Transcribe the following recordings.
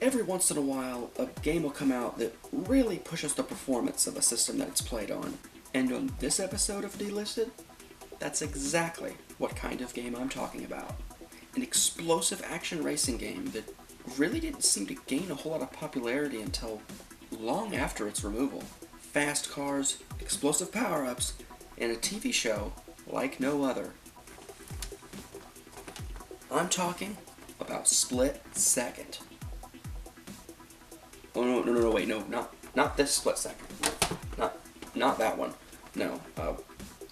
Every once in a while, a game will come out that really pushes the performance of a system that it's played on. And on this episode of Delisted, that's exactly what kind of game I'm talking about. An explosive action racing game that really didn't seem to gain a whole lot of popularity until long after its removal. Fast cars, explosive power-ups, and a TV show like no other. I'm talking about Split Second. Oh no, wait, no, not this Split Second. Not that one. No,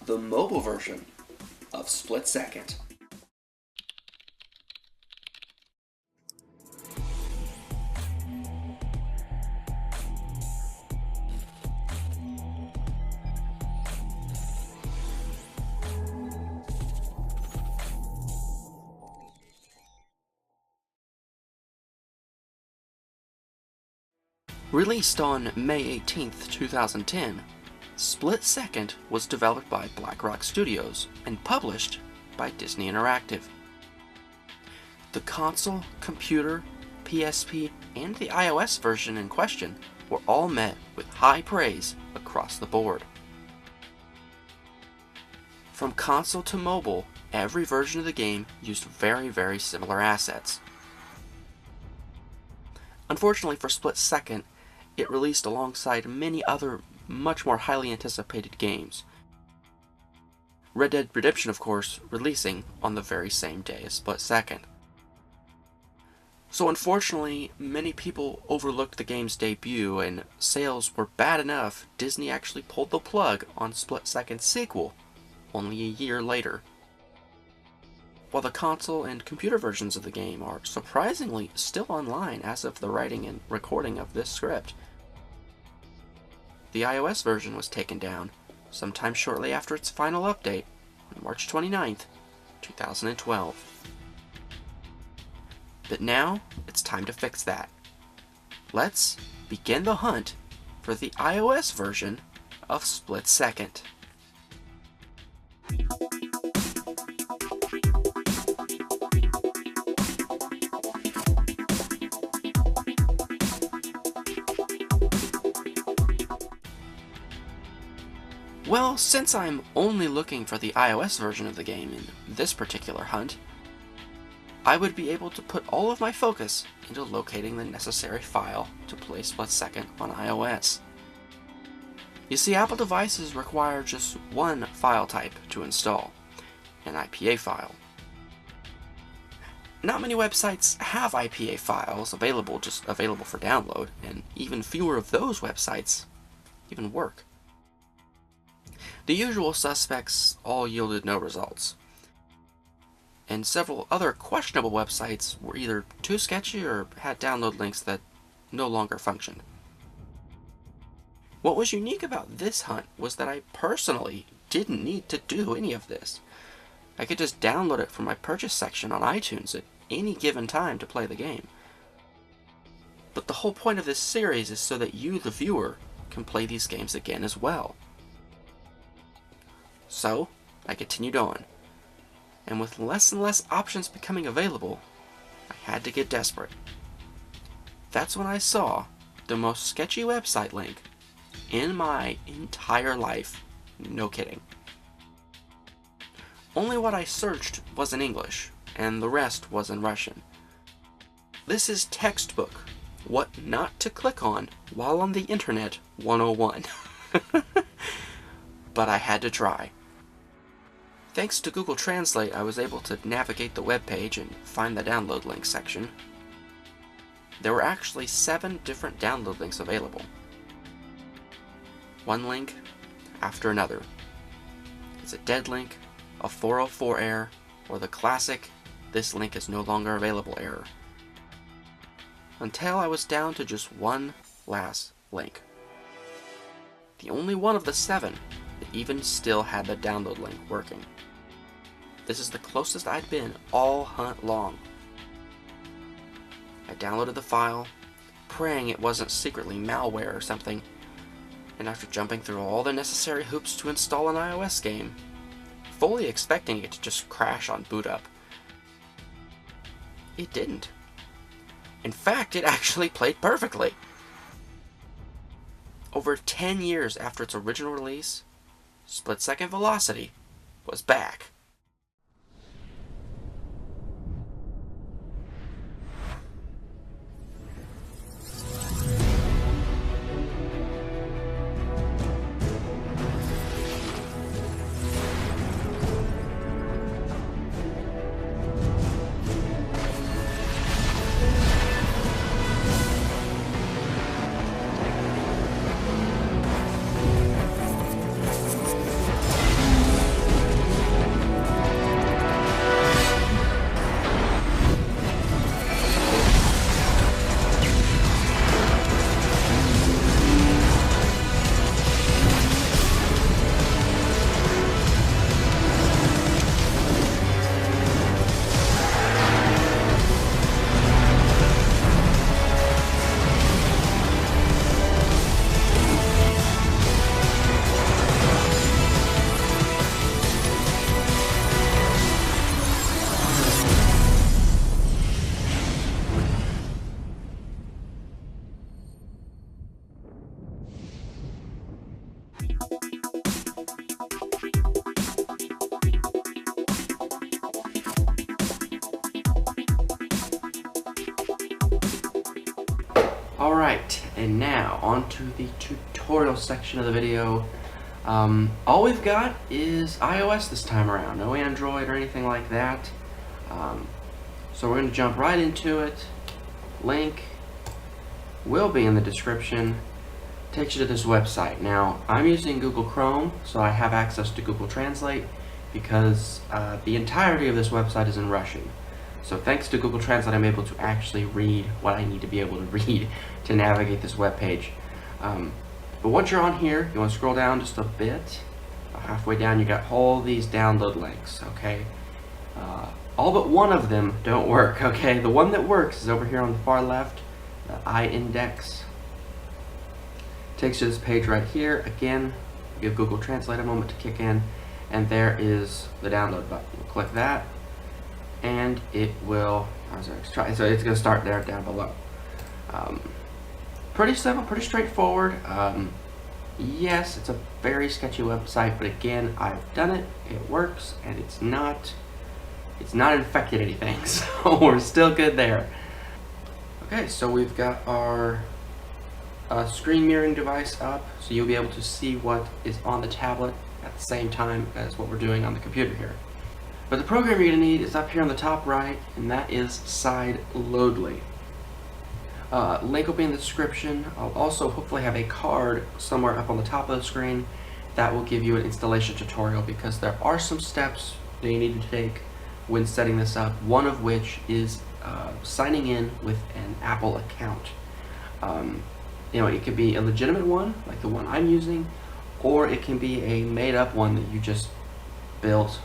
the mobile version of Split Second. Released on May 18th, 2010, Split Second was developed by BlackRock Studios and published by Disney Interactive. The console, computer, PSP, and the iOS version in question were all met with high praise across the board. From console to mobile, every version of the game used very similar assets. Unfortunately for Split Second, it released alongside many other much more highly anticipated games. Red Dead Redemption, of course, releasing on the very same day as Split Second. So unfortunately, many people overlooked the game's debut, and sales were bad enough Disney actually pulled the plug on Split Second's sequel only a year later. While the console and computer versions of the game are surprisingly still online as of the writing and recording of this script, the iOS version was taken down sometime shortly after its final update on March 29th, 2012. But now, it's time to fix that. Let's begin the hunt for the iOS version of Split Second. Well, since I'm only looking for the iOS version of the game in this particular hunt, I would be able to put all of my focus into locating the necessary file to play Split Second on iOS. You see, Apple devices require just one file type to install, an IPA file. Not many websites have IPA files available for download, and even fewer of those websites even work. The usual suspects all yielded no results, and several other questionable websites were either too sketchy or had download links that no longer functioned. What was unique about this hunt was that I personally didn't need to do any of this. I could just download it from my purchase section on iTunes at any given time to play the game. But the whole point of this series is so that you, the viewer, can play these games again as well. So, I continued on, and with less and less options becoming available, I had to get desperate. That's when I saw the most sketchy website link in my entire life. No kidding. Only what I searched was in English, and the rest was in Russian. This is textbook what not to click on while on the internet 101. But I had to try. Thanks to Google Translate, I was able to navigate the web page and find the download link section. There were actually 7 different download links available. One link after another. It's a dead link, a 404 error, or the classic, this link is no longer available error. Until I was down to just one last link. The only one of the 7 that even still had the download link working. This is the closest I'd been all hunt long. I downloaded the file, praying it wasn't secretly malware or something, and after jumping through all the necessary hoops to install an iOS game, fully expecting it to just crash on boot up, it didn't. In fact, it actually played perfectly. Over 10 years after its original release, Split Second Velocity was back. Alright, and now on to the tutorial section of the video. All we've got is iOS this time around, no Android or anything like that. So we're going to jump right into it. Link will be in the description. Takes you to this website. Now, I'm using Google Chrome, so I have access to Google Translate because the entirety of this website is in Russian. So thanks to Google Translate, I'm able to actually read what I need to be able to read to navigate this web page. But once you're on here, you want to scroll down just a bit. Halfway down, you got all these download links, okay? All but one of them don't work, okay? The one that works is over here on the far left, the iIndex. Takes you to this page right here. Again, give Google Translate a moment to kick in, and there is the download button. Click that, and it will, so it's going to start there down below. Pretty simple, pretty straightforward. Yes, it's a very sketchy website, but again, I've done it, it works, and it's not infected anything, so we're still good there. Okay, so we've got our screen mirroring device up, so you'll be able to see what is on the tablet at the same time as what we're doing on the computer here. But the program you're going to need is up here on the top right, and that is Sideloadly. Link will be in the description. I'll also hopefully have a card somewhere up on the top of the screen that will give you an installation tutorial, because there are some steps that you need to take when setting this up, one of which is signing in with an Apple account. You know, it could be a legitimate one, like the one I'm using, or it can be a made-up one that you just built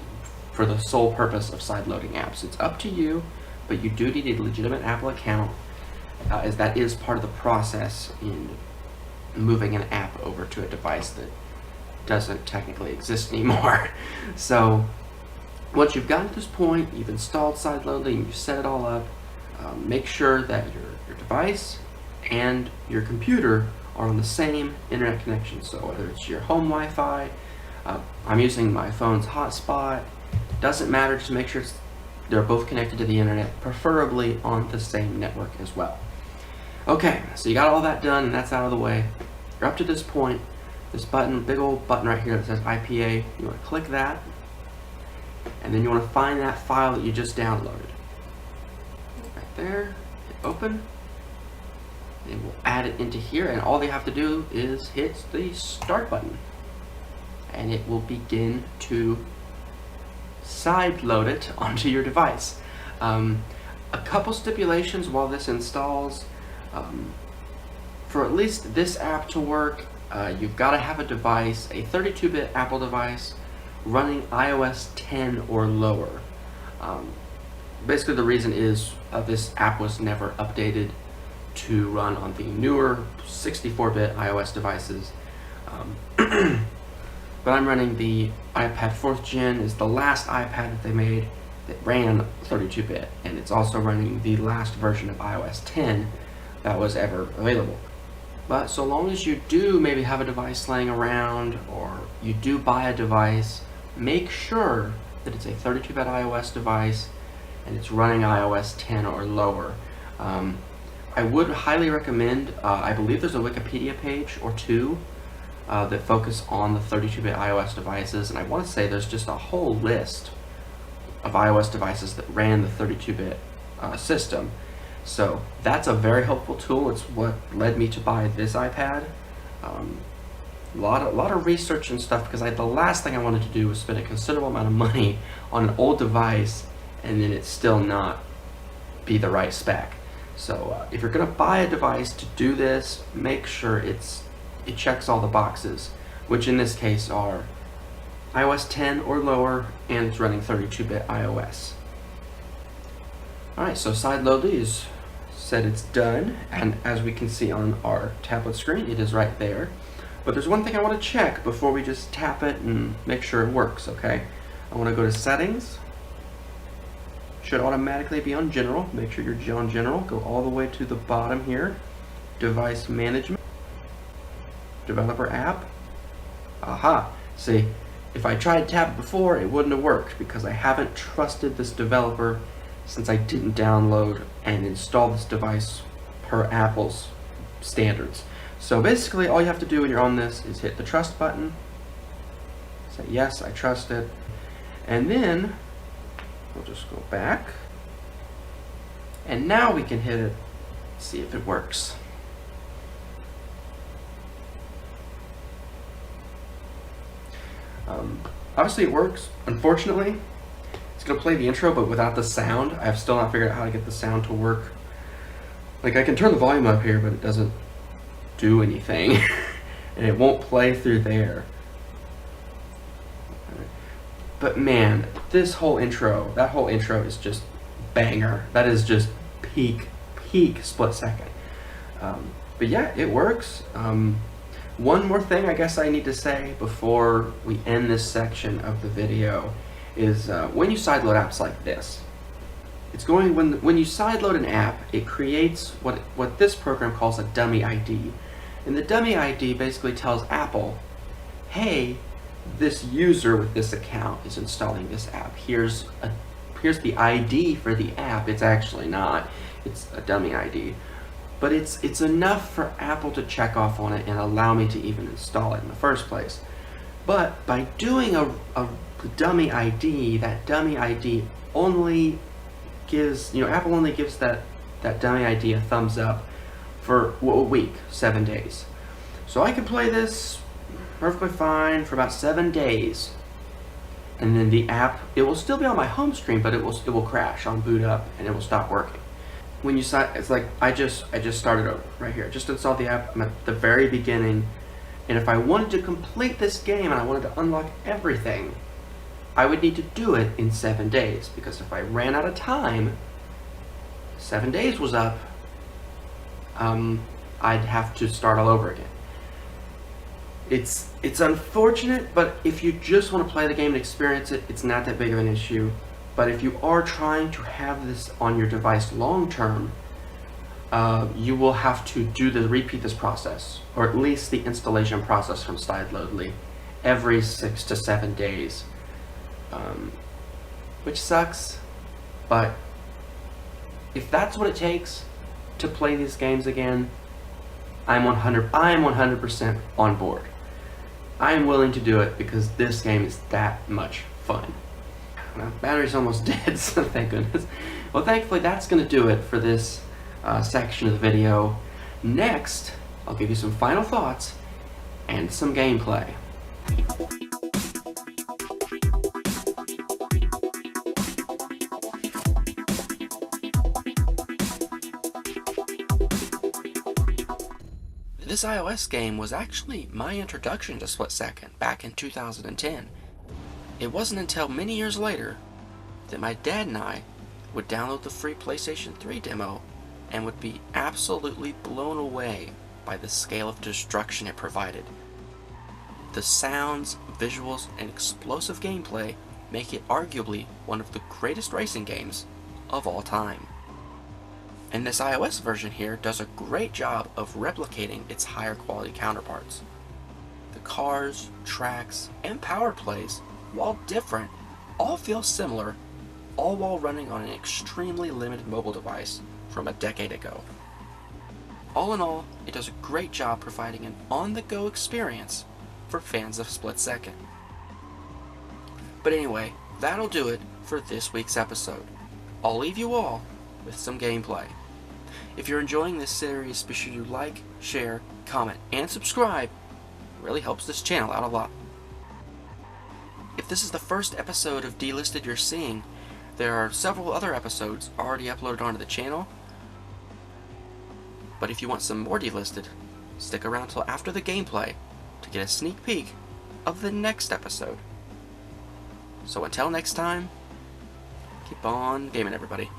for the sole purpose of side-loading apps. It's up to you, but you do need a legitimate Apple account, as that is part of the process in moving an app over to a device that doesn't technically exist anymore. So once you've gotten to this point, you've installed Sideloadly and you've set it all up, make sure that your device and your computer are on the same internet connection. So whether it's your home Wi-Fi, I'm using my phone's hotspot, doesn't matter, just make sure they're both connected to the internet, preferably on the same network as well. Okay, so you got all that done and that's out of the way. You're up to this point, this button, big old button right here that says IPA, you want to click that, and then you want to find that file that you just downloaded. Right there, hit open, and we'll add it into here, and all they have to do is hit the start button, and it will begin to side load it onto your device. A couple stipulations while this installs. For at least this app to work, you've got to have a device, a 32-bit Apple device, running iOS 10 or lower. Basically the reason is this app was never updated to run on the newer 64-bit iOS devices. But I'm running the iPad 4th gen, is the last iPad that they made, that ran 32-bit, and it's also running the last version of iOS 10 that was ever available. But so long as you do maybe have a device laying around, or you do buy a device, make sure that it's a 32-bit iOS device and it's running iOS 10 or lower. I would highly recommend, I believe there's a Wikipedia page or two that focus on the 32-bit iOS devices, and I want to say there's just a whole list of iOS devices that ran the 32-bit system. So that's a very helpful tool. It's what led me to buy this iPad. A lot of research and stuff, because the last thing I wanted to do was spend a considerable amount of money on an old device and then it still not be the right spec. So if you're going to buy a device to do this, make sure it checks all the boxes, which in this case are iOS 10 or lower, and it's running 32-bit iOS. Alright, so SideLoadly is said it's done, and as we can see on our tablet screen, it is right there. But there's one thing I want to check before we just tap it and make sure it works, okay? I want to go to Settings. Should automatically be on General. Make sure you're on General. Go all the way to the bottom here. Device Management. Developer App. Aha! See, if I tried tap before, it wouldn't have worked because I haven't trusted this developer since I didn't download and install this device per Apple's standards. So basically, all you have to do when you're on this is hit the trust button, say yes, I trust it, and then we'll just go back, and now we can hit it, see if it works. Obviously it works. Unfortunately, it's going to play the intro, but without the sound. I've still not figured out how to get the sound to work. Like, I can turn the volume up here, but it doesn't do anything. And it won't play through there. But man, this whole intro, that whole intro is just banger. That is just peak split second. But yeah, it works. One more thing I guess I need to say before we end this section of the video is when you sideload apps like this, it's going, when you sideload an app, it creates what this program calls a dummy ID. And the dummy ID basically tells Apple, hey, this user with this account is installing this app. Here's the ID for the app. It's actually not. It's a dummy ID. But it's enough for Apple to check off on it and allow me to even install it in the first place. But by doing a dummy ID, that dummy ID only gives, Apple only gives that dummy ID a thumbs up for a week, 7 days. So I can play this perfectly fine for about 7 days. And then the app, it will still be on my home screen, but it will crash on boot up and it will stop working. When you it's like I just started over right here. Just installed the app. I'm at the very beginning, and if I wanted to complete this game and I wanted to unlock everything, I would need to do it in 7 days, because if I ran out of time, 7 days was up, I'd have to start all over again. It's unfortunate, but if you just want to play the game and experience it, it's not that big of an issue. But if you are trying to have this on your device long term, you will have to repeat this process, or at least the installation process from SideLoadly, every 6 to 7 days, which sucks. But if that's what it takes to play these games again, I am 100% on board. I am willing to do it because this game is that much fun. My battery's almost dead, so thank goodness. Well, thankfully that's going to do it for this section of the video. Next, I'll give you some final thoughts and some gameplay. This iOS game was actually my introduction to Split Second back in 2010. It wasn't until many years later that my dad and I would download the free PlayStation 3 demo and would be absolutely blown away by the scale of destruction it provided. The sounds, visuals, and explosive gameplay make it arguably one of the greatest racing games of all time. And this iOS version here does a great job of replicating its higher quality counterparts. The cars, tracks, and power plays, while different, all feel similar, all while running on an extremely limited mobile device from a decade ago. All in all, it does a great job providing an on-the-go experience for fans of Split Second. But anyway, that'll do it for this week's episode. I'll leave you all with some gameplay. If you're enjoying this series, be sure to like, share, comment, and subscribe. It really helps this channel out a lot. If this is the first episode of Delisted you're seeing, there are several other episodes already uploaded onto the channel. But if you want some more Delisted, stick around till after the gameplay to get a sneak peek of the next episode. So until next time, keep on gaming, everybody.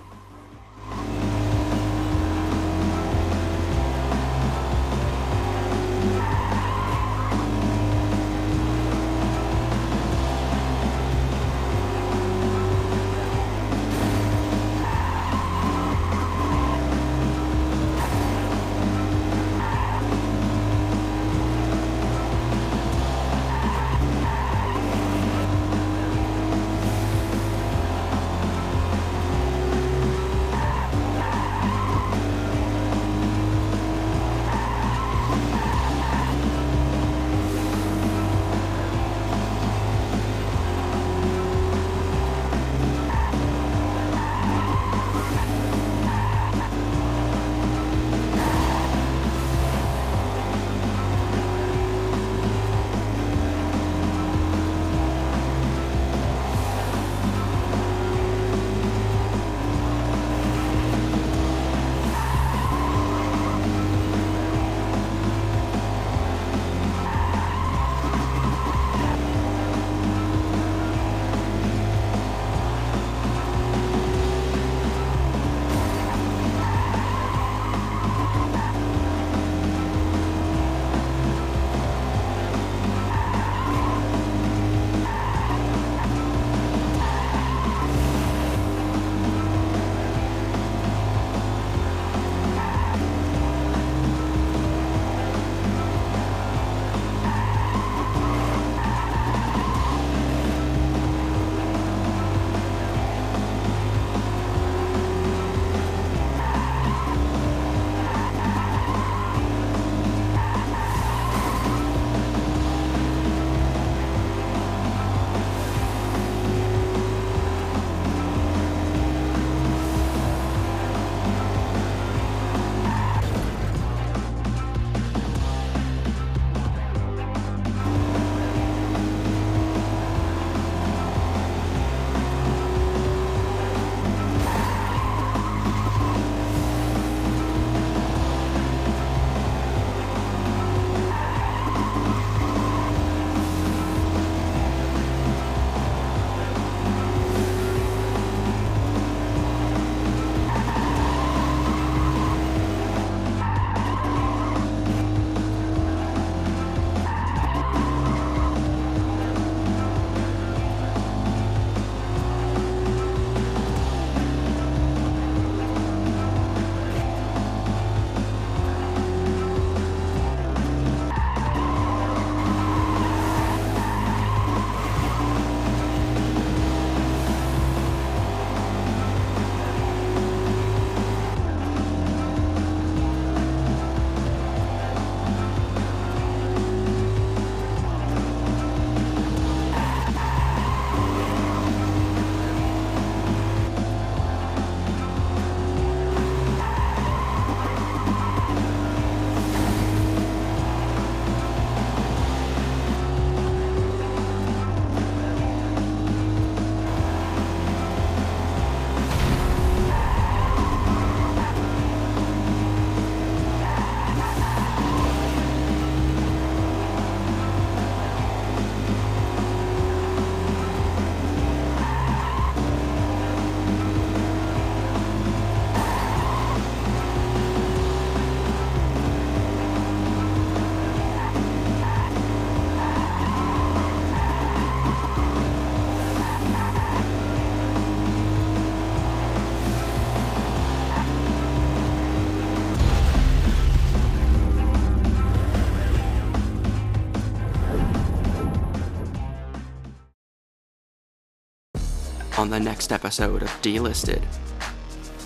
on the next episode of Delisted.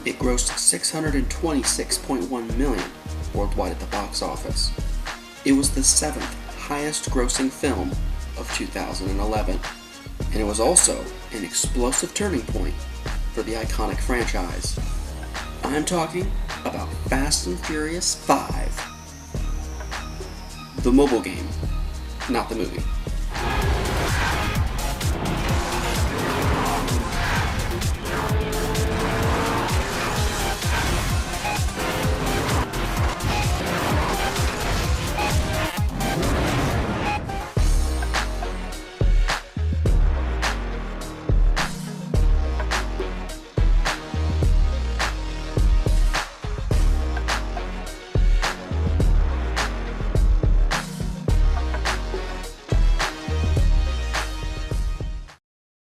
It grossed $626.1 million worldwide at the box office. It was the 7th highest grossing film of 2011, and it was also an explosive turning point for the iconic franchise. I'm talking about Fast and Furious 5. The mobile game, not the movie.